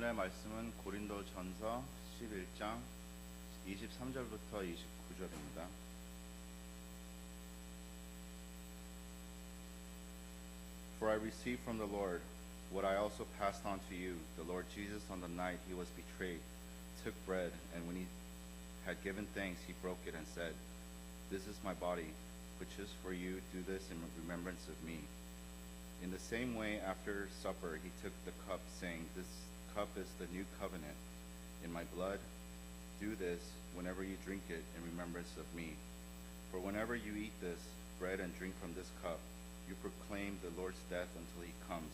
오늘의 말씀은 고린도전서 11장 23절부터 29절입니다. For I received from the Lord what I also passed on to you. The Lord Jesus, on the night he was betrayed, took bread, and when he had given thanks, he broke it and said, "This is my body, which is for you. Do this in remembrance of me." In the same way, after supper, he took the cup, saying, "This cup is the new covenant in my blood. Do this whenever you drink it in remembrance of me. For whenever you eat this bread and drink from this cup, you proclaim the Lord's death until he comes.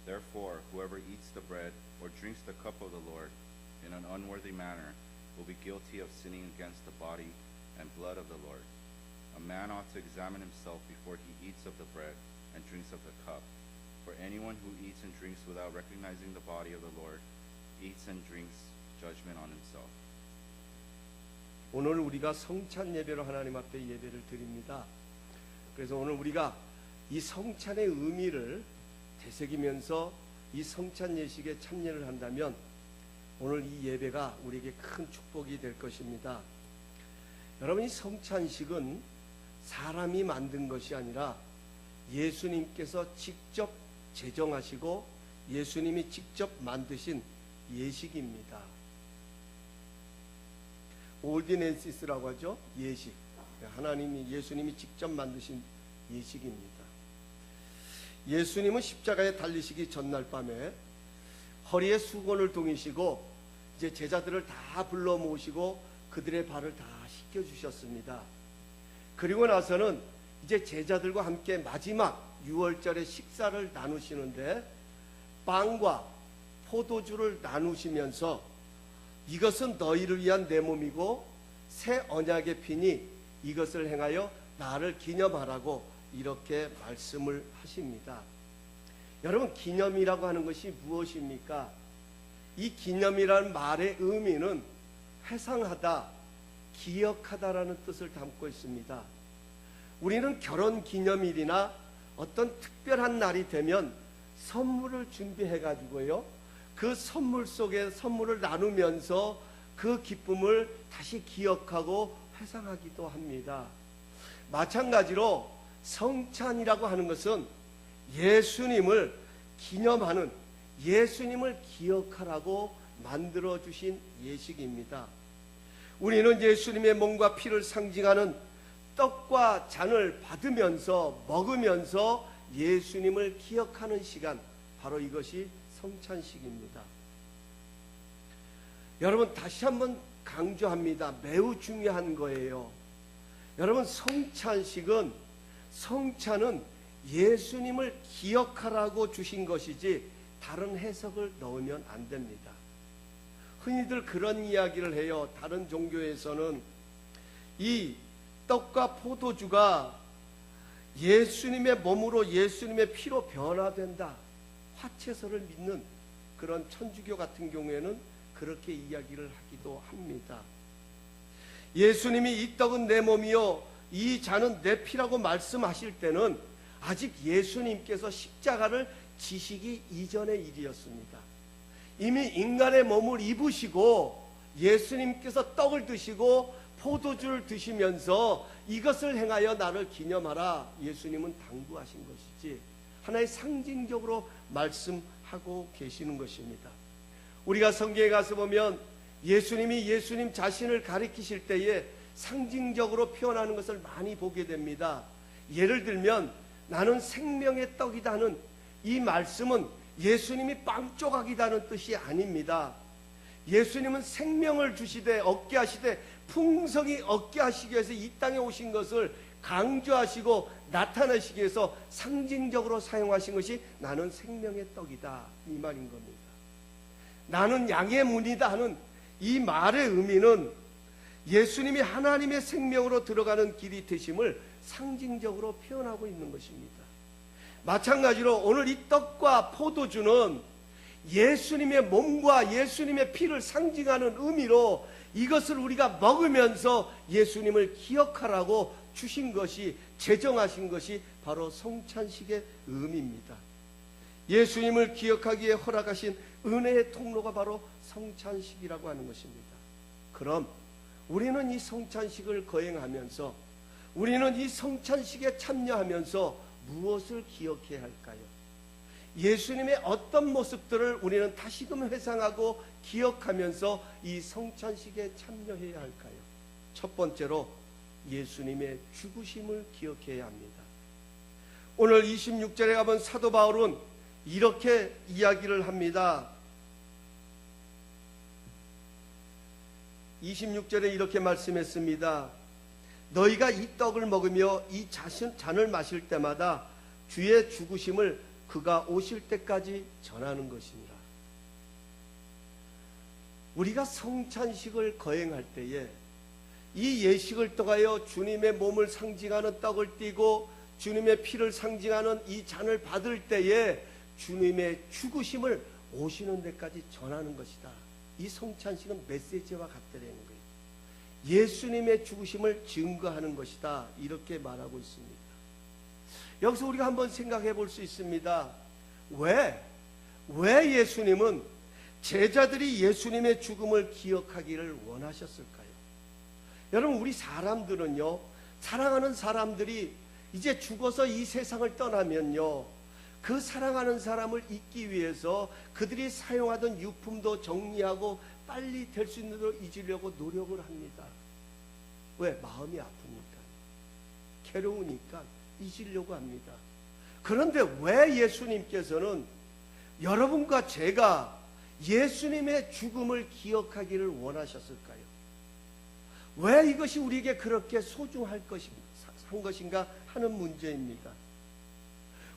Therefore, whoever eats the bread or drinks the cup of the Lord in an unworthy manner will be guilty of sinning against the body and blood of the Lord. A man ought to examine himself before he eats of the bread and drinks of the cup. For anyone who eats and drinks without recognizing the body of the Lord eats and drinks judgment on himself." 오늘 우리가 성찬 예배로 하나님 앞에 예배를 드립니다. 그래서 오늘 우리가 이 성찬의 의미를 되새기면서 이 성찬 예식에 참여를 한다면 오늘 이 예배가 우리에게 큰 축복이 될 것입니다. 여러분, 이 성찬식은 사람이 만든 것이 아니라 예수님께서 직접 제정하시고 예수님이 직접 만드신 예식입니다. 올디넨시스라고 하죠. 예식. 예수님이 직접 만드신 예식입니다. 예수님은 십자가에 달리시기 전날 밤에 허리에 수건을 동이시고 이제 제자들을 다 불러 모으시고 그들의 발을 다 씻겨 주셨습니다. 그리고 나서는 이제 제자들과 함께 마지막 6월절의 식사를 나누시는데 빵과 포도주를 나누시면서 이것은 너희를 위한 내 몸이고 새 언약의 피니 이것을 행하여 나를 기념하라고 이렇게 말씀을 하십니다. 여러분, 기념이라고 하는 것이 무엇입니까? 이 기념이라는 말의 의미는 회상하다, 기억하다라는 뜻을 담고 있습니다. 우리는 결혼 기념일이나 어떤 특별한 날이 되면 선물을 준비해 가지고요, 그 선물 속에 선물을 나누면서 그 기쁨을 다시 기억하고 회상하기도 합니다. 마찬가지로 성찬이라고 하는 것은 예수님을 기념하는, 예수님을 기억하라고 만들어 주신 예식입니다. 우리는 예수님의 몸과 피를 상징하는 떡과 잔을 받으면서 먹으면서 예수님을 기억하는 시간, 바로 이것이 성찬식입니다. 여러분, 다시 한번 강조합니다. 매우 중요한 거예요. 여러분, 성찬은 예수님을 기억하라고 주신 것이지 다른 해석을 넣으면 안 됩니다. 흔히들 그런 이야기를 해요. 다른 종교에서는 이 떡과 포도주가 예수님의 몸으로 예수님의 피로 변화된다, 화채설을 믿는 그런 천주교 같은 경우에는 그렇게 이야기를 하기도 합니다. 예수님이 이 떡은 내 몸이요 이 잔은 내 피라고 말씀하실 때는 아직 예수님께서 십자가를 지시기 이전의 일이었습니다. 이미 인간의 몸을 입으시고 예수님께서 떡을 드시고 포도주를 드시면서 이것을 행하여 나를 기념하라, 예수님은 당부하신 것이지 하나의 상징적으로 말씀하고 계시는 것입니다. 우리가 성경에 가서 보면 예수님이 예수님 자신을 가리키실 때에 상징적으로 표현하는 것을 많이 보게 됩니다. 예를 들면 나는 생명의 떡이다 하는 이 말씀은 예수님이 빵 조각이다는 뜻이 아닙니다. 예수님은 생명을 주시되 얻게 하시되 풍성히 얻게 하시기 위해서 이 땅에 오신 것을 강조하시고 나타내시기 위해서 상징적으로 사용하신 것이 나는 생명의 떡이다, 이 말인 겁니다. 나는 양의 문이다 하는 이 말의 의미는 예수님이 하나님의 생명으로 들어가는 길이 되심을 상징적으로 표현하고 있는 것입니다. 마찬가지로 오늘 이 떡과 포도주는 예수님의 몸과 예수님의 피를 상징하는 의미로 이것을 우리가 먹으면서 예수님을 기억하라고 주신 것이, 제정하신 것이 바로 성찬식의 의미입니다. 예수님을 기억하기에 허락하신 은혜의 통로가 바로 성찬식이라고 하는 것입니다. 그럼 우리는 이 성찬식을 거행하면서, 우리는 이 성찬식에 참여하면서 무엇을 기억해야 할까요? 예수님의 어떤 모습들을 우리는 다시금 회상하고 기억하면서 이 성찬식에 참여해야 할까요? 첫 번째로 예수님의 죽으심을 기억해야 합니다. 오늘 26절에 가본 사도 바울은 이렇게 이야기를 합니다. 26절에 이렇게 말씀했습니다. 너희가 이 떡을 먹으며 이 잔을 마실 때마다 주의 죽으심을 그가 오실 때까지 전하는 것이니라. 우리가 성찬식을 거행할 때에 이 예식을 통하여 주님의 몸을 상징하는 떡을 띠고 주님의 피를 상징하는 이 잔을 받을 때에 주님의 죽으심을 오시는 데까지 전하는 것이다. 이 성찬식은 메시지와 같다는 거예요. 예수님의 죽으심을 증거하는 것이다. 이렇게 말하고 있습니다. 여기서 우리가 한번 생각해 볼 수 있습니다. 왜 예수님은 제자들이 예수님의 죽음을 기억하기를 원하셨을까요? 여러분, 우리 사람들은요, 사랑하는 사람들이 이제 죽어서 이 세상을 떠나면요, 그 사랑하는 사람을 잊기 위해서 그들이 사용하던 유품도 정리하고 빨리 될 수 있는 대로 잊으려고 노력을 합니다. 왜? 마음이 아프니까, 괴로우니까 잊으려고 합니다. 그런데 왜 예수님께서는 여러분과 제가 예수님의 죽음을 기억하기를 원하셨을까요? 왜 이것이 우리에게 그렇게 소중할 것인가 하는 문제입니다.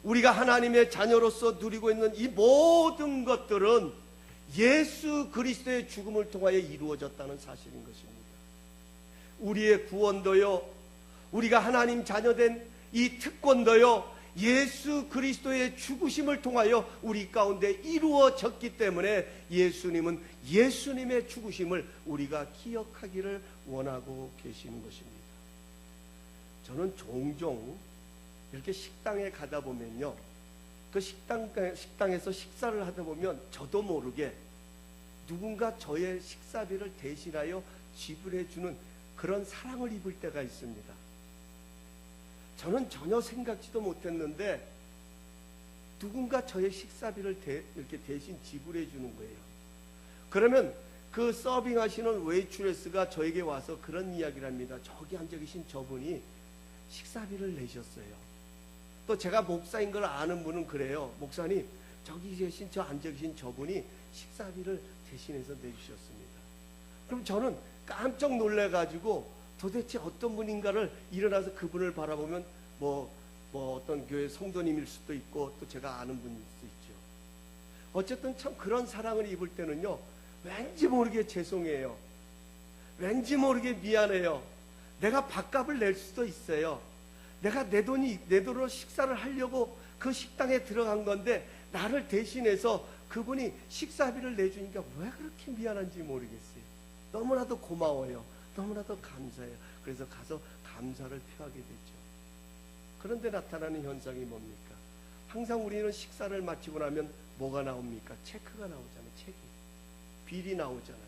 우리가 하나님의 자녀로서 누리고 있는 이 모든 것들은 예수 그리스도의 죽음을 통하여 이루어졌다는 사실인 것입니다. 우리의 구원도요, 우리가 하나님 자녀된 이 특권도요, 예수 그리스도의 죽으심을 통하여 우리 가운데 이루어졌기 때문에 예수님은 예수님의 죽으심을 우리가 기억하기를 원하고 계시는 것입니다. 저는 종종 이렇게 식당에 가다 보면요, 그 식당에서 식사를 하다 보면 저도 모르게 누군가 저의 식사비를 대신하여 지불해 주는 그런 사랑을 입을 때가 있습니다. 저는 전혀 생각지도 못했는데 누군가 저의 식사비를 이렇게 대신 지불해 주는 거예요. 그러면 그 서빙하시는 웨이트레스가 저에게 와서 그런 이야기를 합니다. 저기 앉아 계신 저분이 식사비를 내셨어요. 또 제가 목사인 걸 아는 분은 그래요. 목사님, 저기 계신 저 앉아 계신 저분이 식사비를 대신해서 내주셨습니다. 그럼 저는 깜짝 놀래가지고 도대체 어떤 분인가를 일어나서 그분을 바라보면 뭐 어떤 교회 성도님일 수도 있고 또 제가 아는 분일 수도 있죠. 어쨌든 참 그런 사랑을 입을 때는요, 왠지 모르게 죄송해요. 왠지 모르게 미안해요. 내가 밥값을 낼 수도 있어요. 내가 내 돈으로 식사를 하려고 그 식당에 들어간 건데 나를 대신해서 그분이 식사비를 내주니까 왜 그렇게 미안한지 모르겠어요. 너무나도 고마워요. 너무나도 감사해요. 그래서 가서 감사를 표하게 되죠. 그런데 나타나는 현상이 뭡니까? 항상 우리는 식사를 마치고 나면 뭐가 나옵니까? 체크가 나오잖아요. 체크. 빌이 나오잖아요.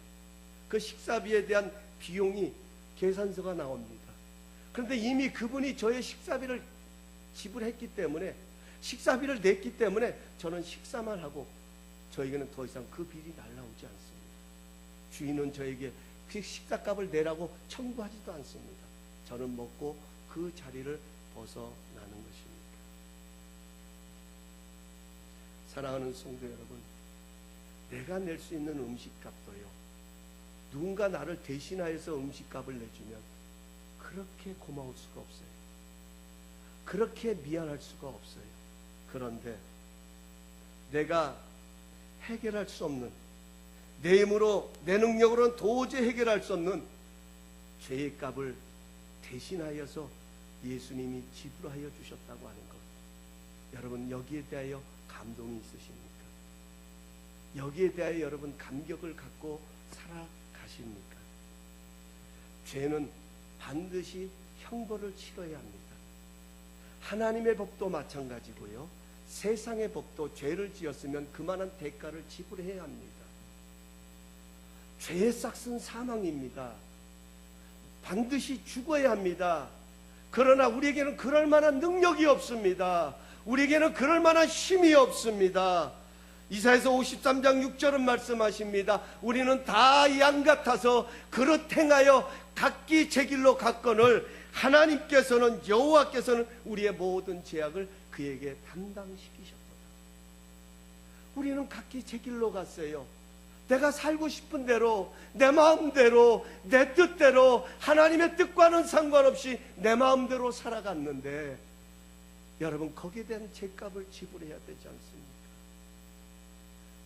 그 식사비에 대한 비용이 계산서가 나옵니다. 그런데 이미 그분이 저의 식사비를 지불했기 때문에, 식사비를 냈기 때문에 저는 식사만 하고 저에게는 더 이상 그 빌이 날라오지 않습니다. 주인은 저에게 그 식사값을 내라고 청구하지도 않습니다. 저는 먹고 그 자리를 벗어나는 것입니다. 사랑하는 성도 여러분, 내가 낼 수 있는 음식값도요, 누군가 나를 대신하여서 음식값을 내주면 그렇게 고마울 수가 없어요. 그렇게 미안할 수가 없어요. 그런데 내가 해결할 수 없는, 내 힘으로 내 능력으로는 도저히 해결할 수 없는 죄의 값을 대신하여서 예수님이 지불하여 주셨다고 하는 것, 여러분 여기에 대하여 감동이 있으십니까? 여기에 대하여 여러분 감격을 갖고 살아가십니까? 죄는 반드시 형벌을 치러야 합니다. 하나님의 법도 마찬가지고요, 세상의 법도 죄를 지었으면 그만한 대가를 지불해야 합니다. 죄의 싹은 사망입니다. 반드시 죽어야 합니다. 그러나 우리에게는 그럴 만한 능력이 없습니다. 우리에게는 그럴 만한 힘이 없습니다. 이사야서 53장 6절은 말씀하십니다. 우리는 다 양 같아서 그릇 행하여 각기 제 길로 갔거늘 하나님께서는, 여호와께서는 우리의 모든 죄악을 그에게 담당시키셨도다. 우리는 각기 제 길로 갔어요. 내가 살고 싶은 대로, 내 마음대로, 내 뜻대로, 하나님의 뜻과는 상관없이 내 마음대로 살아갔는데, 여러분, 거기에 대한 죄값을 지불해야 되지 않습니까?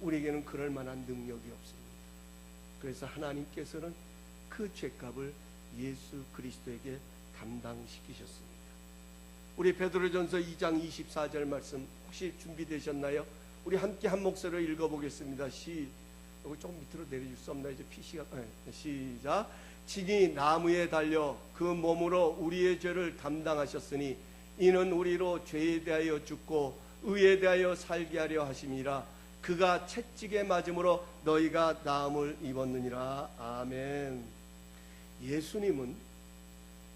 우리에게는 그럴 만한 능력이 없습니다. 그래서 하나님께서는 그 죄값을 예수 그리스도에게 담당시키셨습니다. 우리 베드로전서 2장 24절 말씀 혹시 준비되셨나요? 우리 함께 한 목소리로 읽어보겠습니다. 여기 조금 밑으로 내려줄 수 없나요? 이제 PC가 시작. 친히 나무에 달려 그 몸으로 우리의 죄를 담당하셨으니 이는 우리로 죄에 대하여 죽고 의에 대하여 살게 하려 하심이라. 그가 채찍에 맞음으로 너희가 나음을 입었느니라. 아멘. 예수님은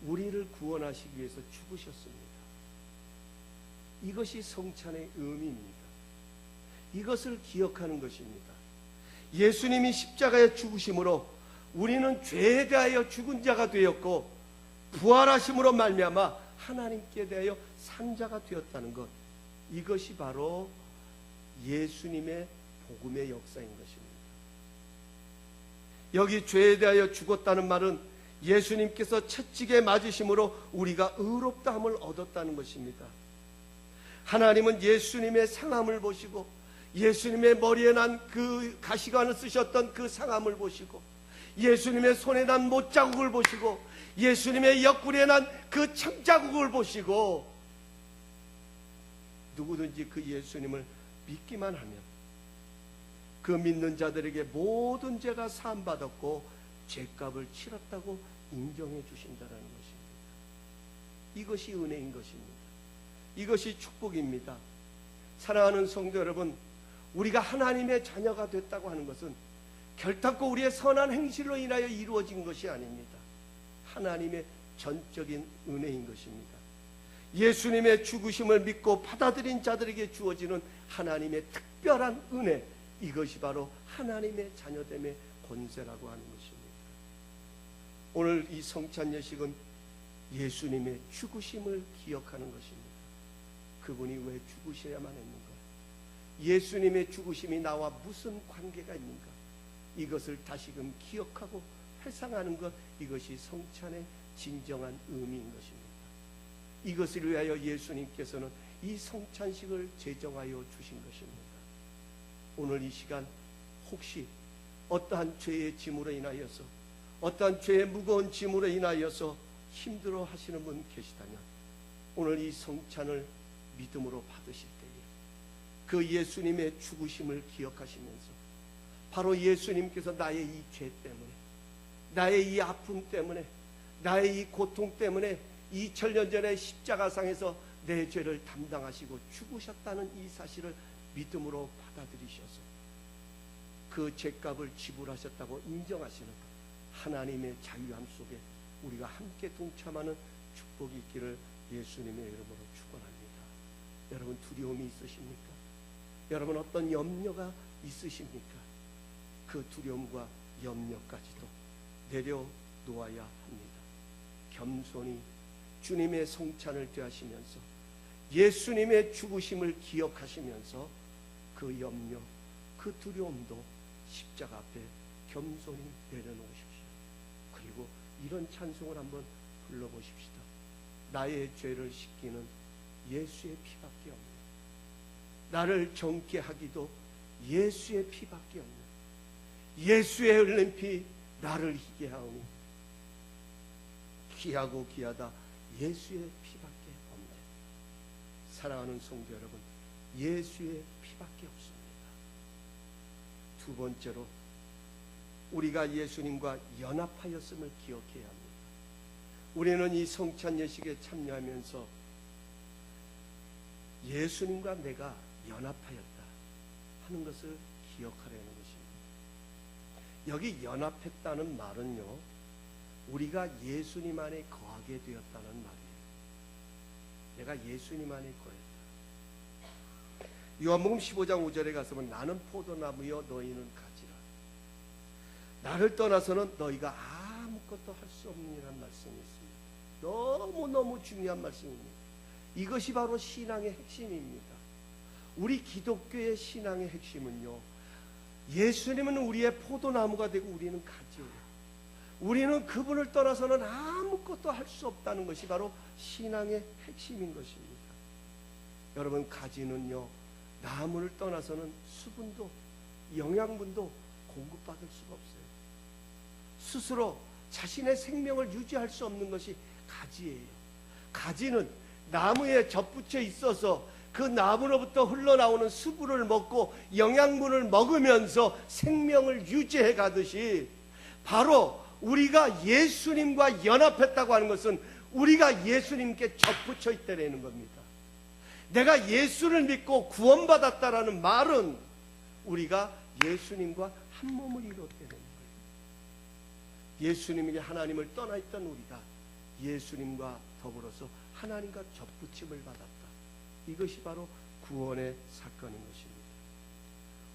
우리를 구원하시기 위해서 죽으셨습니다. 이것이 성찬의 의미입니다. 이것을 기억하는 것입니다. 예수님이 십자가에 죽으심으로 우리는 죄에 대하여 죽은 자가 되었고 부활하심으로 말미암아 하나님께 대하여 산 자가 되었다는 것, 이것이 바로 예수님의 복음의 역사인 것입니다. 여기 죄에 대하여 죽었다는 말은 예수님께서 채찍에 맞으심으로 우리가 의롭다함을 얻었다는 것입니다. 하나님은 예수님의 상함을 보시고 예수님의 머리에 난 그 가시관을 쓰셨던 그 상함을 보시고 예수님의 손에 난 못자국을 보시고 예수님의 옆구리에 난 그 창자국을 보시고 누구든지 그 예수님을 믿기만 하면 그 믿는 자들에게 모든 죄가 사함받았고 죄값을 치렀다고 인정해 주신다는 것입니다. 이것이 은혜인 것입니다. 이것이 축복입니다. 사랑하는 성도 여러분, 우리가 하나님의 자녀가 됐다고 하는 것은 결단코 우리의 선한 행실로 인하여 이루어진 것이 아닙니다. 하나님의 전적인 은혜인 것입니다. 예수님의 죽으심을 믿고 받아들인 자들에게 주어지는 하나님의 특별한 은혜, 이것이 바로 하나님의 자녀됨의 권세라고 하는 것입니다. 오늘 이 성찬 예식은 예수님의 죽으심을 기억하는 것입니다. 그분이 왜 죽으셔야만 했는가? 예수님의 죽으심이 나와 무슨 관계가 있는가? 이것을 다시금 기억하고 회상하는 것, 이것이 성찬의 진정한 의미인 것입니다. 이것을 위하여 예수님께서는 이 성찬식을 제정하여 주신 것입니다. 오늘 이 시간 혹시 어떠한 죄의 짐으로 인하여서, 어떠한 죄의 무거운 짐으로 인하여서 힘들어 하시는 분 계시다면 오늘 이 성찬을 믿음으로 받으실 때에 그 예수님의 죽으심을 기억하시면서 바로 예수님께서 나의 이 죄 때문에, 나의 이 아픔 때문에, 나의 이 고통 때문에 2000년 전에 십자가상에서 내 죄를 담당하시고 죽으셨다는 이 사실을 믿음으로 받아들이셔서 그 죄값을 지불하셨다고 인정하시는 하나님의 자유함 속에 우리가 함께 동참하는 축복이 있기를 예수님의 이름으로 축원합니다. 여러분, 두려움이 있으십니까? 여러분, 어떤 염려가 있으십니까? 그 두려움과 염려까지도 내려놓아야 합니다. 겸손히 주님의 성찬을 되하시면서 예수님의 죽으심을 기억하시면서 그 염려, 그 두려움도 십자가 앞에 겸손히 내려놓으십시오. 그리고 이런 찬송을 한번 불러보십시다. 나의 죄를 씻기는 예수의 피밖에 없네. 나를 정케 하기도 예수의 피밖에 없네. 예수의 흘린 피 나를 희게 하오니 귀하고 귀하다 예수의 피밖에 없네. 사랑하는 성도 여러분, 예수의 피밖에 없습니다. 두 번째로 우리가 예수님과 연합하였음을 기억해야 합니다. 우리는 이 성찬 예식에 참여하면서 예수님과 내가 연합하였다 하는 것을 기억하려는 것입니다. 여기 연합했다는 말은요, 우리가 예수님 안에 거하게 되었다는 말이에요. 내가 예수님 안에 거했다. 요한복음 15장 5절에 가서 보면 나는 포도나무여 너희는 가지라. 나를 떠나서는 너희가 아무것도 할 수 없느니라는 말씀이 있습니다. 너무너무 중요한 말씀입니다. 이것이 바로 신앙의 핵심입니다. 우리 기독교의 신앙의 핵심은요, 예수님은 우리의 포도나무가 되고 우리는 가지예요. 우리는 그분을 떠나서는 아무것도 할 수 없다는 것이 바로 신앙의 핵심인 것입니다. 여러분, 가지는요, 나무를 떠나서는 수분도 영양분도 공급받을 수가 없어요. 스스로 자신의 생명을 유지할 수 없는 것이 가지예요. 가지는 나무에 접붙여 있어서 그 나무로부터 흘러나오는 수분을 먹고 영양분을 먹으면서 생명을 유지해 가듯이, 바로 우리가 예수님과 연합했다고 하는 것은 우리가 예수님께 접붙여 있다는 겁니다. 내가 예수를 믿고 구원받았다라는 말은 우리가 예수님과 한 몸을 이뤘다는 거예요. 예수님에게 하나님을 떠나 있던 우리가 예수님과 더불어서 하나님과 접붙임을 받았다. 이것이 바로 구원의 사건인 것입니다.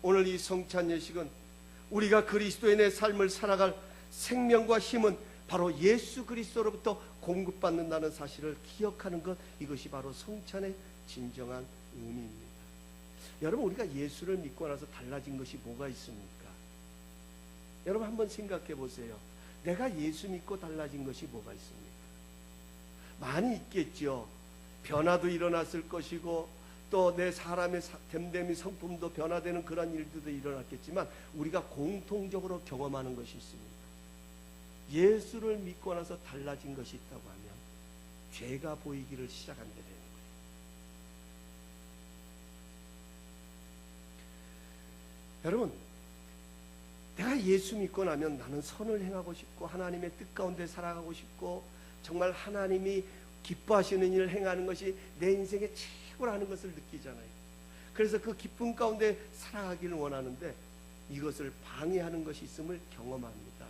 오늘 이 성찬 예식은 우리가 그리스도인의 삶을 살아갈 생명과 힘은 바로 예수 그리스도로부터 공급받는다는 사실을 기억하는 것, 이것이 바로 성찬의 진정한 의미입니다. 여러분, 우리가 예수를 믿고 나서 달라진 것이 뭐가 있습니까? 여러분 한번 생각해 보세요. 내가 예수 믿고 달라진 것이 뭐가 있습니까? 많이 있겠죠. 변화도 일어났을 것이고 또 내 사람의 됨됨이 성품도 변화되는 그런 일들도 일어났겠지만, 우리가 공통적으로 경험하는 것이 있습니다. 예수를 믿고 나서 달라진 것이 있다고 하면 죄가 보이기를 시작한다는 거예요. 여러분, 내가 예수 믿고 나면 나는 선을 행하고 싶고 하나님의 뜻 가운데 살아가고 싶고 정말 하나님이 기뻐하시는 일을 행하는 것이 내 인생의 최고라는 것을 느끼잖아요. 그래서 그 기쁨 가운데 살아가기를 원하는데 이것을 방해하는 것이 있음을 경험합니다.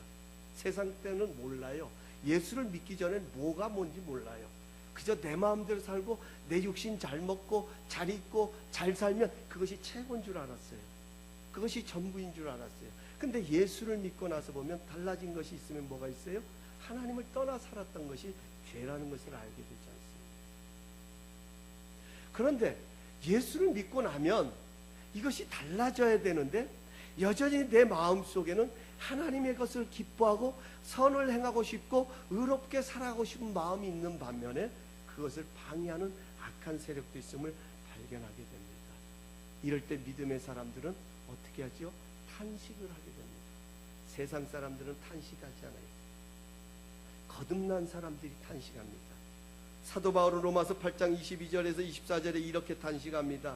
세상 때는 몰라요. 예수를 믿기 전엔 뭐가 뭔지 몰라요. 그저 내 마음대로 살고 내 육신 잘 먹고 잘 입고 잘 살면 그것이 최고인 줄 알았어요. 그것이 전부인 줄 알았어요. 근데 예수를 믿고 나서 보면 달라진 것이 있으면 뭐가 있어요? 하나님을 떠나 살았던 것이 죄라는 것을 알게 되지 않습니다. 그런데 예수를 믿고 나면 이것이 달라져야 되는데 여전히 내 마음속에는 하나님의 것을 기뻐하고 선을 행하고 싶고 의롭게 살아가고 싶은 마음이 있는 반면에 그것을 방해하는 악한 세력도 있음을 발견하게 됩니다. 이럴 때 믿음의 사람들은 어떻게 하죠? 탄식을 하게 됩니다. 세상 사람들은 탄식하지 않아요. 거듭난 사람들이 탄식합니다. 사도 바울은 로마서 8장 22절에서 24절에 이렇게 탄식합니다.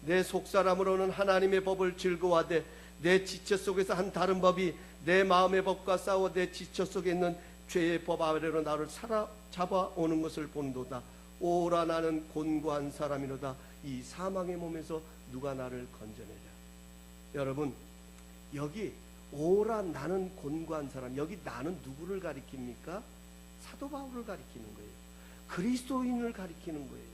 내 속사람으로는 하나님의 법을 즐거워하되 내 지체 속에서 한 다른 법이 내 마음의 법과 싸워 내 지체 속에 있는 죄의 법 아래로 나를 사로잡아 오는 것을 본도다. 오라 나는 곤고한 사람이로다. 이 사망의 몸에서 누가 나를 건져내랴. 여러분, 여기 오라 나는 곤고한 사람, 여기 나는 누구를 가리킵니까? 사도 바울을 가리키는 거예요. 그리스도인을 가리키는 거예요.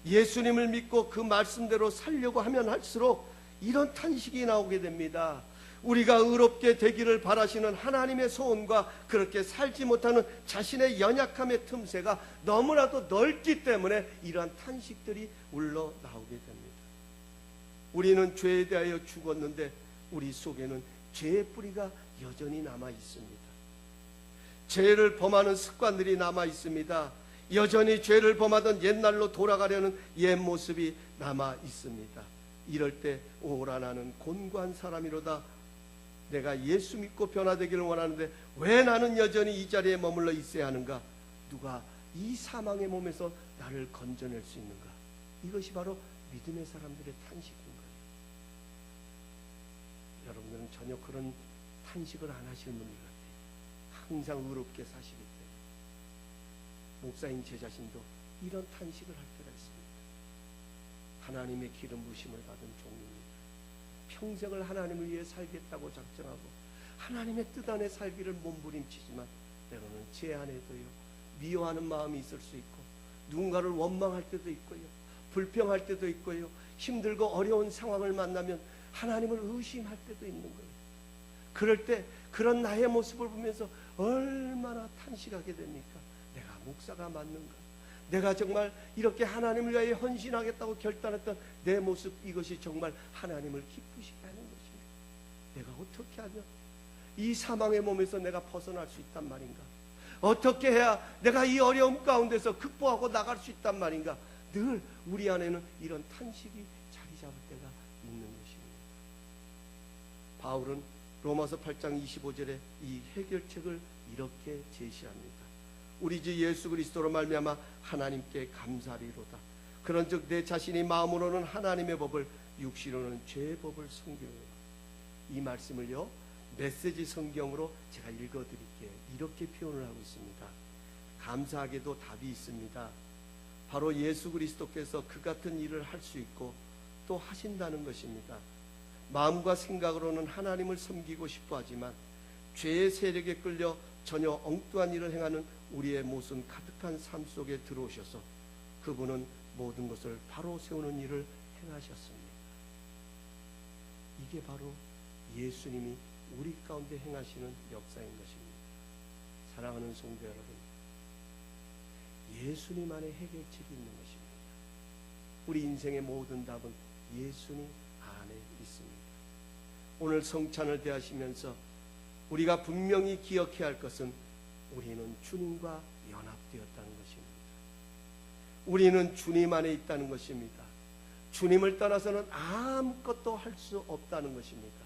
예수님을 믿고 그 말씀대로 살려고 하면 할수록 이런 탄식이 나오게 됩니다. 우리가 의롭게 되기를 바라시는 하나님의 소원과 그렇게 살지 못하는 자신의 연약함의 틈새가 너무나도 넓기 때문에 이러한 탄식들이 울러나오게 됩니다. 우리는 죄에 대하여 죽었는데 우리 속에는 죄의 뿌리가 여전히 남아 있습니다. 죄를 범하는 습관들이 남아 있습니다. 여전히 죄를 범하던 옛날로 돌아가려는 옛 모습이 남아 있습니다. 이럴 때 오라 나는 곤고한 사람이로다. 내가 예수 믿고 변화되기를 원하는데 왜 나는 여전히 이 자리에 머물러 있어야 하는가? 누가 이 사망의 몸에서 나를 건져낼 수 있는가? 이것이 바로 믿음의 사람들의 탄식인 거예요. 여러분들은 전혀 그런 탄식을 안 하시는 분들 같아요. 항상 의롭게 사시기 때문에. 목사인 제 자신도 이런 탄식을 할 때가 있습니다. 하나님의 기름 부심을 받은 종입니다. 평생을 하나님을 위해 살겠다고 작정하고 하나님의 뜻 안에 살기를 몸부림치지만 때로는 제 안에도요 미워하는 마음이 있을 수 있고 누군가를 원망할 때도 있고요 불평할 때도 있고요 힘들고 어려운 상황을 만나면 하나님을 의심할 때도 있는 거예요. 그럴 때 그런 나의 모습을 보면서 얼마나 탄식하게 됩니까? 내가 목사가 맞는가? 내가 정말 이렇게 하나님을 위하여 헌신하겠다고 결단했던 내 모습, 이것이 정말 하나님을 기쁘시게 하는 것입니다. 내가 어떻게 하면 이 사망의 몸에서 내가 벗어날 수 있단 말인가? 어떻게 해야 내가 이 어려움 가운데서 극복하고 나갈 수 있단 말인가? 늘 우리 안에는 이런 탄식이 자리 잡을 때가 있는 것입니다. 바울은 로마서 8장 25절에 이 해결책을 이렇게 제시합니다. 우리 주 예수 그리스도로 말미암아 하나님께 감사리로다. 그런즉 내 자신이 마음으로는 하나님의 법을 육신으로는 죄의 법을 섬기노라. 이 말씀을요 메시지 성경으로 제가 읽어드릴게요. 이렇게 표현을 하고 있습니다. 감사하게도 답이 있습니다. 바로 예수 그리스도께서 그 같은 일을 할 수 있고 또 하신다는 것입니다. 마음과 생각으로는 하나님을 섬기고 싶어 하지만 죄의 세력에 끌려 전혀 엉뚱한 일을 행하는 우리의 모순 가득한 삶 속에 들어오셔서 그분은 모든 것을 바로 세우는 일을 행하셨습니다. 이게 바로 예수님이 우리 가운데 행하시는 역사인 것입니다. 사랑하는 성도 여러분, 예수님 안에 해결책이 있는 것입니다. 우리 인생의 모든 답은 예수님 안에 있습니다. 오늘 성찬을 대하시면서 우리가 분명히 기억해야 할 것은 우리는 주님과 연합되었다는 것입니다. 우리는 주님 안에 있다는 것입니다. 주님을 떠나서는 아무것도 할 수 없다는 것입니다.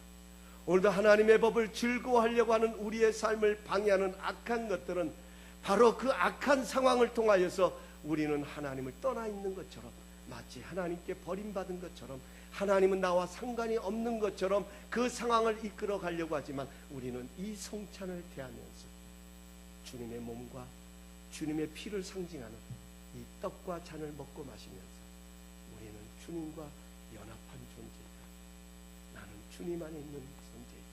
오늘도 하나님의 법을 즐거워하려고 하는 우리의 삶을 방해하는 악한 것들은 바로 그 악한 상황을 통하여서 우리는 하나님을 떠나 있는 것처럼, 마치 하나님께 버림받은 것처럼, 하나님은 나와 상관이 없는 것처럼 그 상황을 이끌어 가려고 하지만 우리는 이 성찬을 대하면서 주님의 몸과 주님의 피를 상징하는 이 떡과 잔을 먹고 마시면서 우리는 주님과 연합한 존재이다. 나는 주님 안에 있는 존재이다.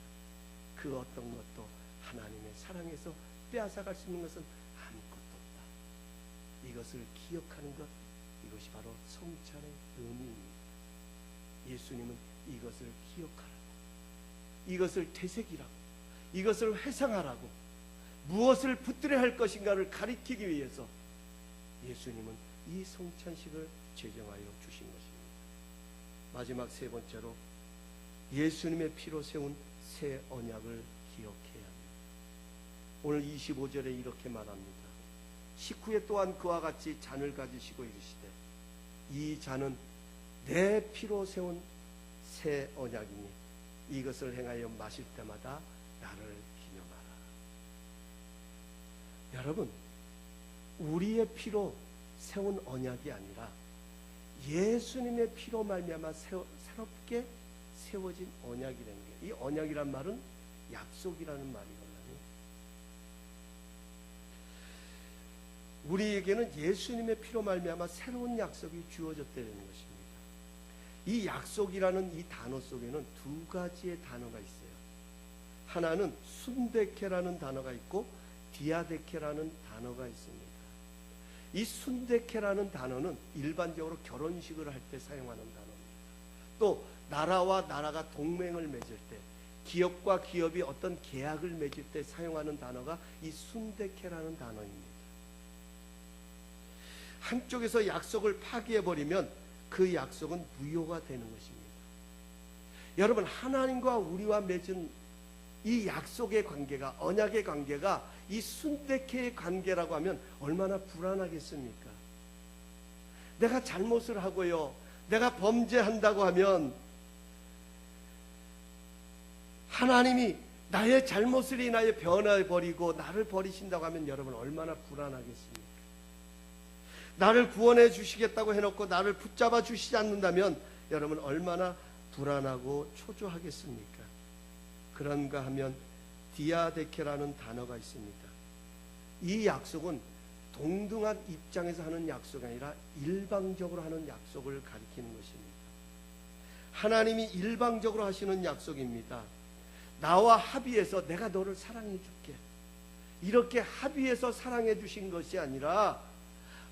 그 어떤 것도 하나님의 사랑에서 빼앗아갈 수 있는 것은 아무것도 없다. 이것을 기억하는 것, 이것이 바로 성찬의 의미입니다. 예수님은 이것을 기억하라고, 이것을 되새기라고, 이것을 회상하라고, 무엇을 붙들어야 할 것인가를 가리키기 위해서 예수님은 이 성찬식을 제정하여 주신 것입니다. 마지막 세 번째로 예수님의 피로 세운 새 언약을 기억해야 합니다. 오늘 25절에 이렇게 말합니다. 식후에 또한 그와 같이 잔을 가지시고 이르시되 이 잔은 내 피로 세운 새 언약이니 이것을 행하여 마실 때마다 나를 기념하라. 여러분, 우리의 피로 세운 언약이 아니라 예수님의 피로 말미암아 새롭게 세워진 언약이라는 거예요. 이 언약이란 말은 약속이라는 말이거든요. 우리에게는 예수님의 피로 말미암아 새로운 약속이 주어졌다는 것입니다. 이 약속이라는 이 단어 속에는 두 가지의 단어가 있어요. 하나는 순데케라는 단어가 있고 디아데케라는 단어가 있습니다. 이 순데케라는 단어는 일반적으로 결혼식을 할 때 사용하는 단어입니다. 또 나라와 나라가 동맹을 맺을 때, 기업과 기업이 어떤 계약을 맺을 때 사용하는 단어가 이 순데케라는 단어입니다. 한쪽에서 약속을 파기해버리면 그 약속은 무효가 되는 것입니다. 여러분, 하나님과 우리와 맺은 이 약속의 관계가, 언약의 관계가 이 순데케의 관계라고 하면 얼마나 불안하겠습니까? 내가 잘못을 하고요, 내가 범죄한다고 하면 하나님이 나의 잘못을 인하여 변해버리고 나를 버리신다고 하면 여러분 얼마나 불안하겠습니까? 나를 구원해 주시겠다고 해놓고 나를 붙잡아 주시지 않는다면 여러분 얼마나 불안하고 초조하겠습니까? 그런가 하면 디아데케라는 단어가 있습니다. 이 약속은 동등한 입장에서 하는 약속이 아니라 일방적으로 하는 약속을 가리키는 것입니다. 하나님이 일방적으로 하시는 약속입니다. 나와 합의해서 내가 너를 사랑해 줄게, 이렇게 합의해서 사랑해 주신 것이 아니라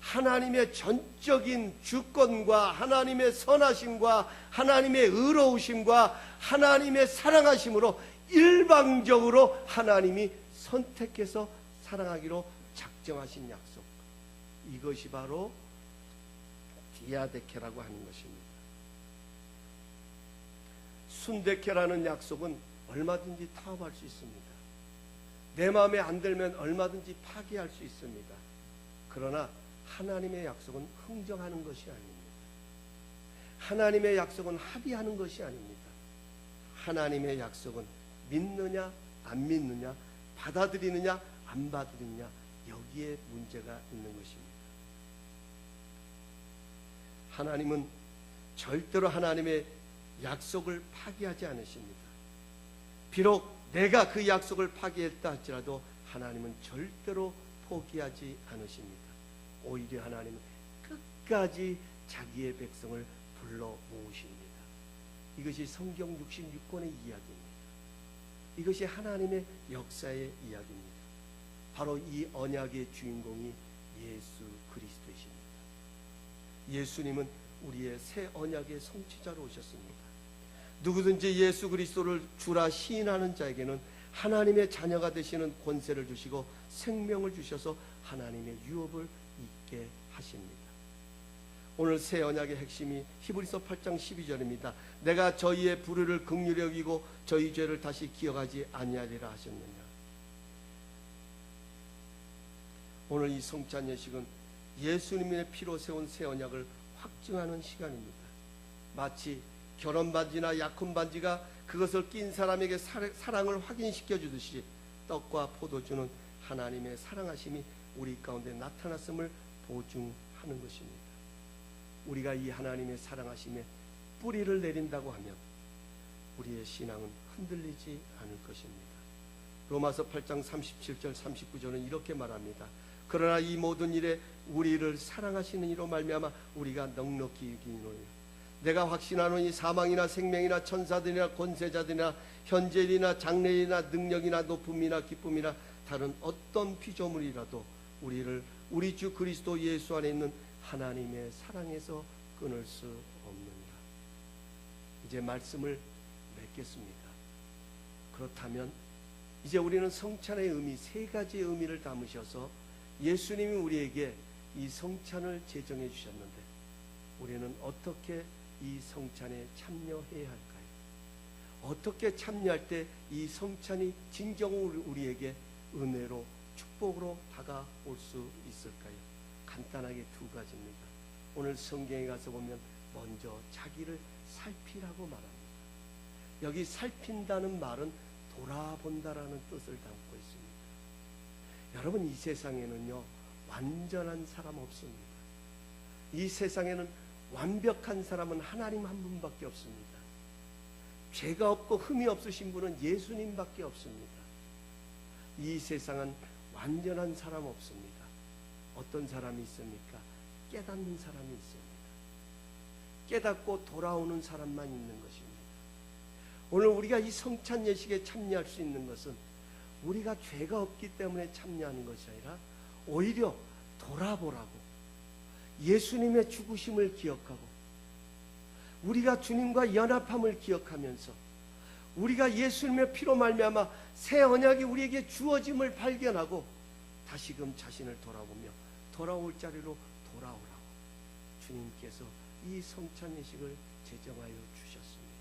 하나님의 전적인 주권과 하나님의 선하심과 하나님의 의로우심과 하나님의 사랑하심으로 일방적으로 하나님이 선택해서 사랑하기로 작정하신 약속, 이것이 바로 디아데케라고 하는 것입니다. 순데케라는 약속은 얼마든지 타협할 수 있습니다. 내 마음에 안 들면 얼마든지 파기할 수 있습니다. 그러나 하나님의 약속은 흥정하는 것이 아닙니다. 하나님의 약속은 합의하는 것이 아닙니다. 하나님의 약속은 믿느냐 안 믿느냐, 받아들이느냐 안 받아들이느냐, 여기에 문제가 있는 것입니다. 하나님은 절대로 하나님의 약속을 파기하지 않으십니다. 비록 내가 그 약속을 파기했다 할지라도 하나님은 절대로 포기하지 않으십니다. 오히려 하나님은 끝까지 자기의 백성을 불러 모으십니다. 이것이 성경 66권의 이야기입니다. 이것이 하나님의 역사의 이야기입니다. 바로 이 언약의 주인공이 예수 그리스도이십니다. 예수님은 우리의 새 언약의 성취자로 오셨습니다. 누구든지 예수 그리스도를 주라 시인하는 자에게는 하나님의 자녀가 되시는 권세를 주시고 생명을 주셔서 하나님의 유업을 있게 하십니다. 오늘 새 언약의 핵심이 히브리서 8장 12절입니다. 내가 저희의 불의를 긍휼히 여기고 저희 죄를 다시 기억하지 아니하리라 하셨느냐. 오늘 이 성찬 예식은 예수님의 피로 세운 새 언약을 확증하는 시간입니다. 마치 결혼 반지나 약혼 반지가 그것을 낀 사람에게 사랑을 확인시켜 주듯이 떡과 포도주는 하나님의 사랑하심이 우리 가운데 나타났음을 보증하는 것입니다. 우리가 이 하나님의 사랑하심에 뿌리를 내린다고 하면 우리의 신앙은 흔들리지 않을 것입니다. 로마서 8장 37절 39절은 이렇게 말합니다. 그러나 이 모든 일에 우리를 사랑하시는 이로 말미암아 우리가 넉넉히 이기노니 내가 확신하노니 사망이나 생명이나 천사들이나 권세자들이나 현재일이나 장래일이나 능력이나 높음이나 기쁨이나 다른 어떤 피조물이라도 우리를 우리 주 그리스도 예수 안에 있는 하나님의 사랑에서 끊을 수 없느니라. 이제 말씀을 맺겠습니다. 그렇다면 이제 우리는 성찬의 의미, 세 가지의 의미를 담으셔서 예수님이 우리에게 이 성찬을 제정해 주셨는데 우리는 어떻게 이 성찬에 참여해야 할까요? 어떻게 참여할 때 이 성찬이 진정으로 우리에게 은혜로 축복으로 다가올 수 있을까요? 간단하게 두 가지입니다. 오늘 성경에 가서 보면 먼저 자기를 살피라고 말합니다. 여기 살핀다는 말은 돌아본다라는 뜻을 담고 있습니다. 여러분, 이 세상에는요 완전한 사람 없습니다. 이 세상에는 완벽한 사람은 하나님 한 분밖에 없습니다. 죄가 없고 흠이 없으신 분은 예수님밖에 없습니다. 이 세상은 완전한 사람 없습니다. 어떤 사람이 있습니까? 깨닫는 사람이 있습니다. 깨닫고 돌아오는 사람만 있는 것입니다. 오늘 우리가 이 성찬 예식에 참여할 수 있는 것은 우리가 죄가 없기 때문에 참여하는 것이 아니라 오히려 돌아보라고, 예수님의 죽으심을 기억하고 우리가 주님과 연합함을 기억하면서 우리가 예수님의 피로 말미암아 새 언약이 우리에게 주어짐을 발견하고 다시금 자신을 돌아보며 돌아올 자리로 돌아오라고 주님께서 이 성찬 예식을 제정하여 주셨습니다.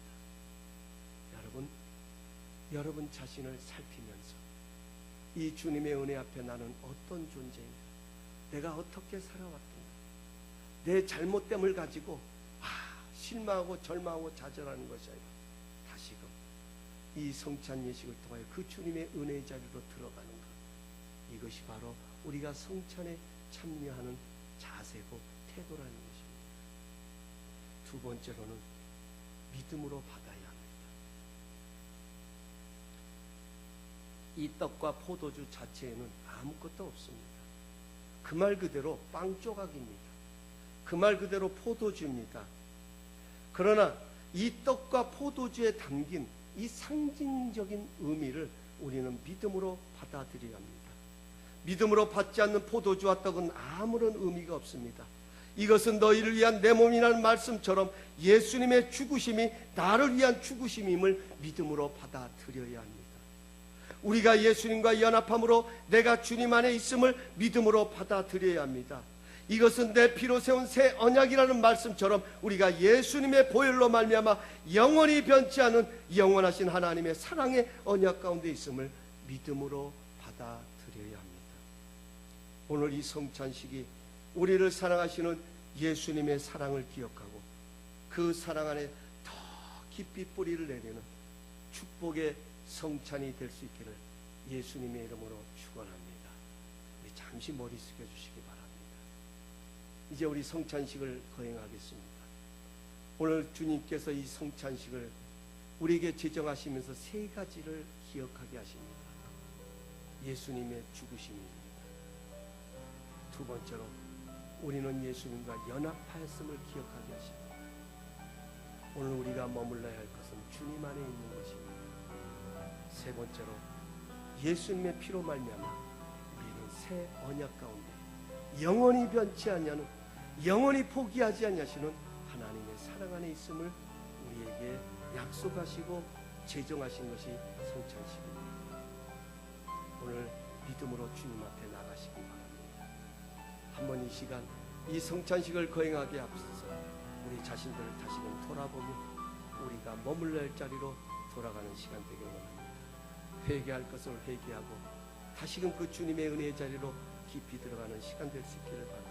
여러분 자신을 살피면서 이 주님의 은혜 앞에 나는 어떤 존재인가, 내가 어떻게 살아왔던가, 내 잘못됨을 가지고 실망하고 절망하고 좌절하는 것이 아니라 다시금 이 성찬 예식을 통하여 그 주님의 은혜의 자리로 들어가는 것, 이것이 바로 우리가 성찬에 참여하는 자세고 태도라는 것입니다. 두 번째로는 믿음으로 받아야 합니다. 이 떡과 포도주 자체에는 아무것도 없습니다. 그 말 그대로 빵 조각입니다. 그 말 그대로 포도주입니다. 그러나 이 떡과 포도주에 담긴 이 상징적인 의미를 우리는 믿음으로 받아들여야 합니다. 믿음으로 받지 않는 포도주와 떡은 아무런 의미가 없습니다. 이것은 너희를 위한 내 몸이라는 말씀처럼 예수님의 죽으심이 나를 위한 죽으심임을 믿음으로 받아들여야 합니다. 우리가 예수님과 연합함으로 내가 주님 안에 있음을 믿음으로 받아들여야 합니다. 이것은 내 피로 세운 새 언약이라는 말씀처럼 우리가 예수님의 보혈로 말미암아 영원히 변치 않은 영원하신 하나님의 사랑의 언약 가운데 있음을 믿음으로 받아들여야 합니다. 오늘 이 성찬식이 우리를 사랑하시는 예수님의 사랑을 기억하고 그 사랑 안에 더 깊이 뿌리를 내리는 축복의 성찬이 될 수 있기를 예수님의 이름으로 축원합니다. 우리 잠시 머리 숙여주시기 바랍니다. 이제 우리 성찬식을 거행하겠습니다. 오늘 주님께서 이 성찬식을 우리에게 제정하시면서 세 가지를 기억하게 하십니다. 예수님의 죽으심입니다. 두 번째로 우리는 예수님과 연합하였음을 기억하게 하십니다. 오늘 우리가 머물러야 할 것은 주님 안에 있는 것입니다. 세 번째로 예수님의 피로 말미암아 우리는 새 언약 가운데 영원히 변치 않냐는 영원히 포기하지 않냐시는 하나님의 사랑 안에 있음을 우리에게 약속하시고 제정하신 것이 성찬식입니다. 오늘 믿음으로 주님 앞에 나가시기 바랍니다. 한번 이 시간 이 성찬식을 거행하기에 앞서서 우리 자신들을 다시금 돌아보며 우리가 머물러야 할 자리로 돌아가는 시간 되길 원합니다. 회개할 것을 회개하고 다시금 그 주님의 은혜의 자리로 깊이 들어가는 시간 될 수 있기를 바랍니다.